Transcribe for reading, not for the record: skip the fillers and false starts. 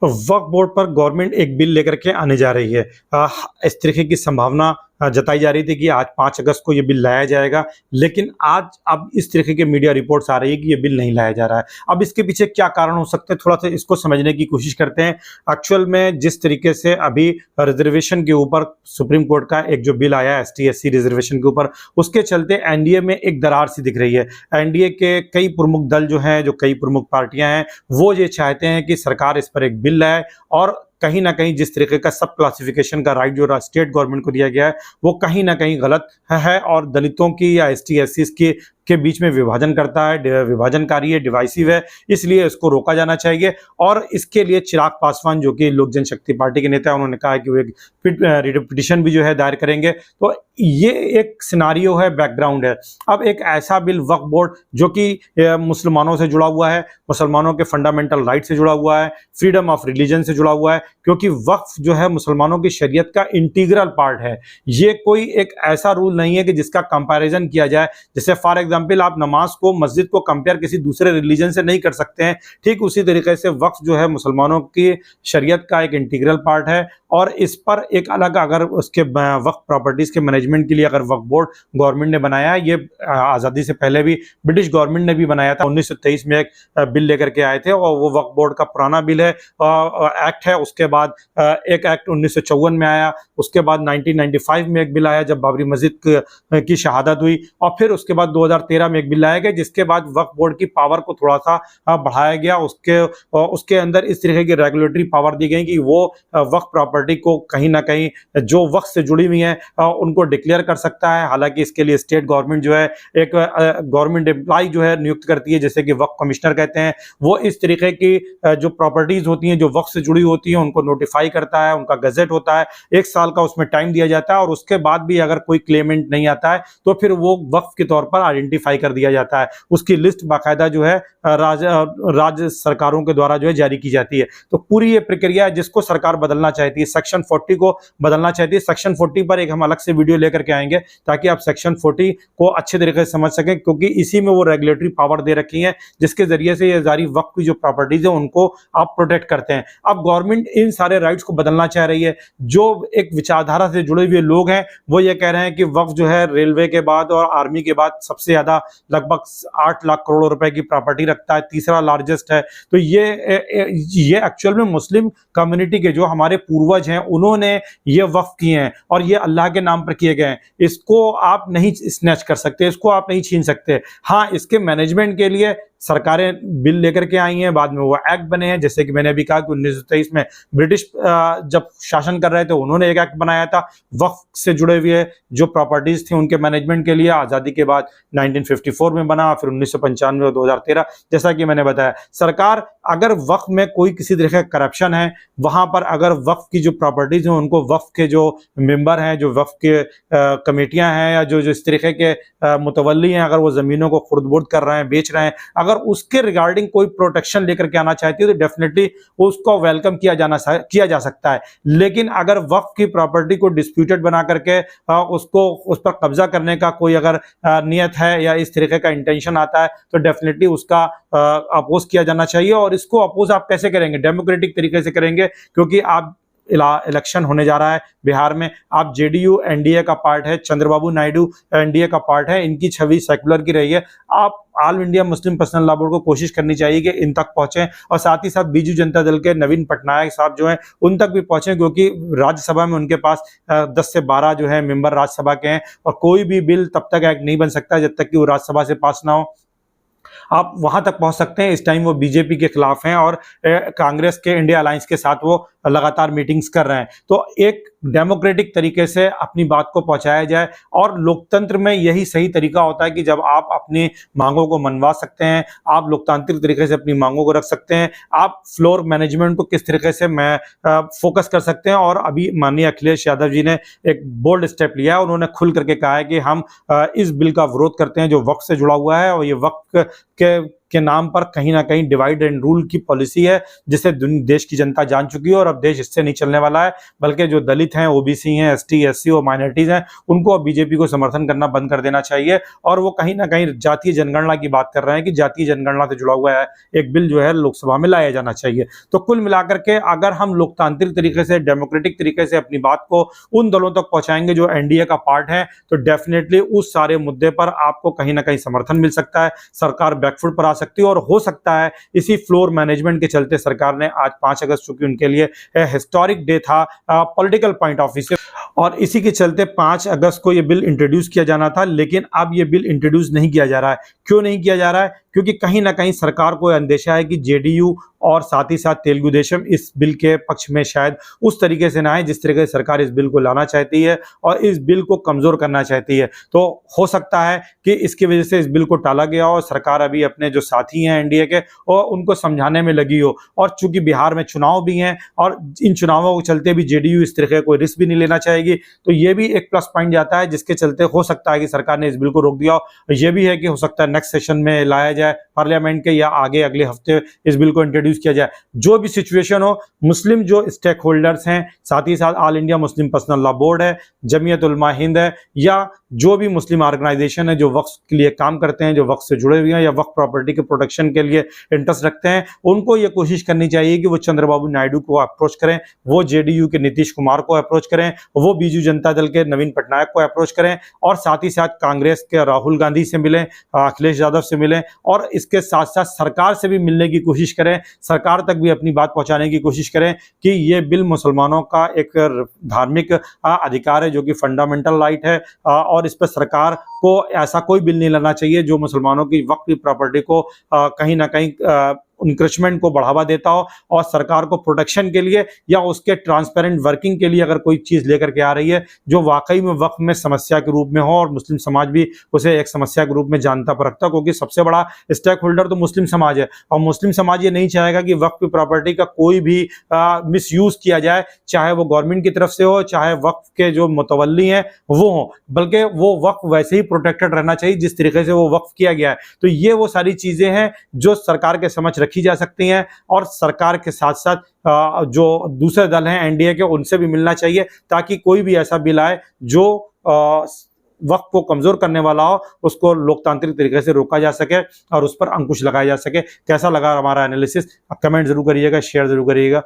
वक्फ board पर government एक bill लेकर के आने जा रही है। इस तरीके की संभावना जताई जा रही थी कि आज 5 अगस्त को ये बिल लाया जाएगा, लेकिन आज अब इस तरीके के मीडिया रिपोर्ट्स आ रही है कि ये बिल नहीं लाया जा रहा है। अब इसके पीछे क्या कारण हो सकते हैं, थोड़ा-सा इसको समझने की कोशिश करते हैं। एक्चुअल में जिस तरीके से अभी रिजर्वेशन के ऊपर सुप्रीम कोर्ट का एक जो बिल आया है एसटी-एससी रिजर्वेशन के ऊपर, उसके चलते एनडीए में एक दरार सी दिख रही है। एनडीए के कई प्रमुख दल जो हैं, जो कई प्रमुख पार्टियां हैं, वो ये चाहते हैं कि सरकार इस पर एक बिल लाए और कहीं ना कहीं जिस तरीके का सब क्लासिफिकेशन का राइट जो स्टेट गवर्नमेंट को दिया गया है वो कहीं ना कहीं गलत है और दलितों की या एसटी-एससी के बीच में विभाजन करता है, विभाजनकारी है, डिवाइसिव है, इसलिए इसको रोका जाना चाहिए। और इसके लिए चिराग पासवान जो कि लोक जनशक्ति पार्टी के नेता है, उन्होंने कहा है कि वो एक पिटिशन भी जो है दायर करेंगे। तो ये एक सिनारियो है, बैकग्राउंड है। अब एक ऐसा बिल वक्फ बोर्ड जो कि मुसलमानों से जुड़ा हुआ है, मुसलमानों के फंडामेंटल राइट से जुड़ा हुआ है, फ्रीडम ऑफ रिलीजन से जुड़ा हुआ है, क्योंकि वक्फ जो है मुसलमानों की शरीयत का इंटीग्रल पार्ट है। ये कोई एक ऐसा रूल नहीं है कि जिसका कंपैरिजन किया जाए। जैसे फॉर एग्जांपल आप नमाज को, मस्जिद को कंपेयर किसी दूसरे रिलीजन से नहीं कर सकते हैं, ठीक उसी तरीके से वक्फ जो है मुसलमानों की शरीयत का एक इंटीग्रल पार्ट है। और इस पर एक अलग अगर उसके वक्फ प्रॉपर्टीज के मैनेजमेंट के लिए अगर वक्फ बोर्ड गवर्नमेंट ने बनाया है, ये आज़ादी से पहले भी ब्रिटिश गवर्नमेंट ने भी बनाया था। 1923 में एक बिल लेकर के आए थे और वो वक्फ बोर्ड का पुराना बिल है, एक्ट है। उसके बाद एक एक्ट 1954 में आया, उसके बाद 1995 में एक बिल आया जब बाबरी मस्जिद की शहादत हुई, और फिर उसके बाद 2013 में एक बिल लाया गया जिसके बाद वक्फ बोर्ड की पावर को थोड़ा सा बढ़ाया गया। उसके अंदर इस तरीके की रेगुलेटरी पावर दी गई कि वो वक्फ प्रॉपर्टी को कहीं ना कहीं जो वक्फ से जुड़ी हुई है उनको डिक्लेयर कर सकता है। हालांकि इसके लिए स्टेट गवर्नमेंट जो है एक गवर्नमेंट एम्प्लॉय जो है नियुक्त करती है, जैसे कि वक्फ कमिश्नर कहते हैं। वो इस तरीके की जो प्रॉपर्टीज होती हैं जो वक्फ से जुड़ी होती हैं उनको नोटिफाई करता है, उनका गजेट होता है, 1 साल का उसमें टाइम दिया जाता है और उसके बाद भी अगर कोई क्लेमेंट नहीं आता है तो फिर वो वक्फ के तौर पर आइडेंटिफाई कर दिया जाता है। उसकी लिस्ट बाकायदा जो है राज्य सरकारों के द्वारा जो है जारी की जाती है। तो पूरी ये प्रक्रिया है जिसको सरकार बदलना चाहती है, सेक्शन 40 को बदलना चाहती है। सेक्शन 40 पर एक हम अलग से वीडियो लेकर के आएंगे ताकि आप सेक्शन 40 को अच्छे तरीके से समझ सकें, क्योंकि इसी में वो रेगुलेटरी पावर दे रखी है जिसके जरिए से ये सारी वक्फ की जो प्रॉपर्टीज है उनको आप प्रोटेक्ट करते हैं। अब गवर्नमेंट इन सारे राइट्स को बदलना चाह रही है। जो एक विचारधारा से जुड़े हुए लोग हैं वो ये कह रहे हैं कि वक्फ जो है रेलवे के बाद और आर्मी के बाद सबसे ज्यादा लगभग 8 लाख करोड़ रुपए की प्रॉपर्टी रखता है, तीसरा लार्जेस्ट है। तो ये एक्चुअल में मुस्लिम कम्युनिटी के जो हमारे पूर्वज हैं उन्होंने ये वक्फ किए हैं और ये अल्लाह के नाम पर किए गए हैं। इसको आप नहीं स्नैच कर सकते, इसको आप नहीं छीन सकते। हाँ, इसके मैनेजमेंट के लिए सरकारें बिल लेकर के आई हैं, बाद में वो एक्ट बने हैं। जैसे कि मैंने अभी कहा कि 1923 में ब्रिटिश जब शासन कर रहे थे उन्होंने एक एक्ट बनाया था वक्फ से जुड़े हुए जो प्रॉपर्टीज थी उनके मैनेजमेंट के लिए। आज़ादी के बाद 1954 में बना, फिर 1995 और 2013। जैसा कि मैंने बताया, सरकार अगर वक्फ में कोई किसी तरह का करप्शन है, वहां पर अगर वक्फ की जो प्रॉपर्टीज हैं उनको वक्फ के जो मेंबर हैं, जो वक्फ के कमेटियां हैं या जो इस तरीके के मुतवल्ली हैं, अगर वो जमीनों को खुर्द-बुर्द कर रहे हैं, बेच रहे हैं, अगर उसके रिगार्डिंग कोई प्रोटेक्शन लेकर के आना चाहती है तो डेफिनेटली उसको वेलकम किया जा सकता है। लेकिन अगर वक्फ की प्रॉपर्टी को डिस्प्यूटेड बना करके उसको उस पर कब्जा करने का कोई अगर नियत है या इस तरीके का इंटेंशन आता है तो डेफिनेटली उसका अपोज किया जाना चाहिए। और इसको अपोज आप कैसे करेंगे? डेमोक्रेटिक तरीके से करेंगे, क्योंकि आप इलेक्शन होने जा रहा है बिहार में। आप जेडीयू एनडीए का पार्ट है, चंद्रबाबू नायडू एनडीए का पार्ट है, इनकी छवि सेक्युलर की रही है। आप all India Muslim personal law board को कोशिश करनी चाहिए कि इन तक पहुंचे और साथ ही साथ बीजू जनता दल के नवीन पटनायक साहब जो हैं उन तक भी पहुंचे, क्योंकि राज्यसभा में उनके पास 10 से 12 जो है मेंबर राज्यसभा के हैं और कोई भी बिल तब तक एक्ट नहीं बन सकता जब तक कि वो राज्यसभा से पास ना हो। आप वहां तक पहुंच सकते हैं। इस टाइम वो बीजेपी के खिलाफ हैं और कांग्रेस के इंडिया अलायंस के साथ वो लगातार मीटिंग्स कर रहे हैं। तो एक डेमोक्रेटिक तरीके से अपनी बात को पहुंचाया जाए और लोकतंत्र में यही सही तरीका होता है कि जब आप अपनी मांगों को मनवा सकते हैं, आप लोकतांत्रिक तरीके से अपनी मांगों को रख सकते हैं, आप फ्लोर मैनेजमेंट को किस तरीके से फोकस कर सकते हैं। और अभी माननीय अखिलेश यादव जी ने एक बोल्ड स्टेप लिया है, उन्होंने खुल करके कहा है कि हम इस बिल का विरोध करते हैं जो वक्फ से जुड़ा हुआ है और ये वक्फ के के नाम पर कहीं ना कहीं डिवाइड एंड रूल की पॉलिसी है, जिसे देश की जनता जान चुकी है और अब देश इससे नहीं चलने वाला है। बल्कि जो दलित हैं, ओबीसी हैं, एसटी, एससी और माइनॉरिटीज हैं, उनको अब बीजेपी को समर्थन करना बंद कर देना चाहिए। और वो कहीं ना कहीं जातीय जनगणना की बात कर रहे हैं कि जातीय जनगणना से जुड़ा हुआ है एक बिल जो है लोकसभा में लाया जाना चाहिए। तो कुल मिलाकर के अगर हम लोकतांत्रिक तरीके से, डेमोक्रेटिक तरीके से अपनी बात को उन दलों तक पहुंचाएंगे जो एनडीए का पार्ट है, तो डेफिनेटली उस सारे मुद्दे पर आपको कहीं ना कहीं समर्थन मिल सकता है, सरकार बैकफुट पर आ सकती है। और हो सकता है इसी फ्लोर मैनेजमेंट के चलते सरकार ने आज 5 अगस्त, चूंकि उनके लिए हिस्टोरिक डे था पॉलिटिकल पॉइंट ऑफ व्यू से, और इसी के चलते 5 अगस्त को यह बिल इंट्रोड्यूस किया जाना था, लेकिन अब यह बिल इंट्रोड्यूस नहीं किया जा रहा है। क्यों नहीं किया जा रहा है? क्योंकि कहीं ना कहीं सरकार को अंदेशा है कि जेडीयू और साथ ही साथ तेलुगु देशम इस बिल के पक्ष में शायद उस तरीके से ना आए जिस तरीके से सरकार इस बिल को लाना चाहती है और इस बिल को कमजोर करना चाहती है। तो हो सकता है कि इसकी वजह से इस बिल को टाला गया और सरकार अभी अपने जो साथी हैं एनडीए के और उनको समझाने में लगी हो। और चूंकि बिहार में चुनाव भी हैं और इन चुनावों को चलते भी जेडीयू इस तरीके कोई रिस्क भी नहीं लेना चाहेगी, तो ये भी एक प्लस पॉइंट जाता है, जिसके चलते हो सकता है कि सरकार ने इस बिल को रोक दिया हो। ये भी है कि हो सकता है नेक्स्ट सेशन में लाया जाए पार्लियामेंट के, या आगे अगले हफ्ते इस बिल को इंट्रोड्यूस किया जाए। जो भी सिचुएशन हो, मुस्लिम जो स्टेक होल्डर्स हैं, साथ ही साथ all India Muslim personal law board है, जमीयत उलमा हिंद है, या जो भी मुस्लिम ऑर्गेनाइजेशन है जो वक्फ के लिए काम करते हैं, जो वक्फ से जुड़े हुए हैं या वक्फ प्रॉपर्टी के प्रोटेक्शन के लिए इंटरेस्ट रखते हैं, उनको ये कोशिश करनी चाहिए कि वो चंद्रबाबू नायडू को अप्रोच करें, वो जेडीयू के नीतीश कुमार को अप्रोच करें, वो बीजू जनता दल के नवीन पटनायक को अप्रोच करें, और साथ ही साथ कांग्रेस के राहुल गांधी से मिलें, अखिलेश यादव से मिलें, और इसके साथ साथ सरकार से भी मिलने की कोशिश करें, सरकार तक भी अपनी बात पहुंचाने की कोशिश करें कि ये बिल मुसलमानों का एक धार्मिक अधिकार है जो कि फंडामेंटल राइट है, और इस पर सरकार को ऐसा कोई बिल नहीं लाना चाहिए जो मुसलमानों की वक्फ प्रॉपर्टी को कहीं ना कहीं इंक्रोचमेंट को बढ़ावा देता हो। और सरकार को प्रोटेक्शन के लिए या उसके ट्रांसपेरेंट वर्किंग के लिए अगर कोई चीज लेकर के आ रही है जो वाकई में वक्फ में समस्या के रूप में हो, और मुस्लिम समाज भी उसे एक समस्या के रूप में जानता परखता, क्योंकि सबसे बड़ा स्टेक होल्डर तो मुस्लिम समाज है, और मुस्लिम समाज ये नहीं चाहेगा कि वक्फ प्रॉपर्टी का कोई भी मिस यूज किया जाए, चाहे वो गवर्नमेंट की तरफ से हो, चाहे वक्फ के जो मुतवल्ली हैं वो हो, बल्कि वो वक्फ वैसे ही प्रोटेक्टेड रहना चाहिए जिस तरीके से वो वक्फ किया गया है। तो ये वो सारी चीजें हैं जो सरकार के समक्ष रखी जा सकती हैं, और सरकार के साथ साथ जो दूसरे दल हैं एनडीए के, उनसे भी मिलना चाहिए, ताकि कोई भी ऐसा बिल आए जो वक्फ को कमजोर करने वाला हो, उसको लोकतांत्रिक तरीके से रोका जा सके और उस पर अंकुश लगाया जा सके। कैसा लगा हमारा एनालिसिस? कमेंट जरूर करिएगा, शेयर जरूर करिएगा।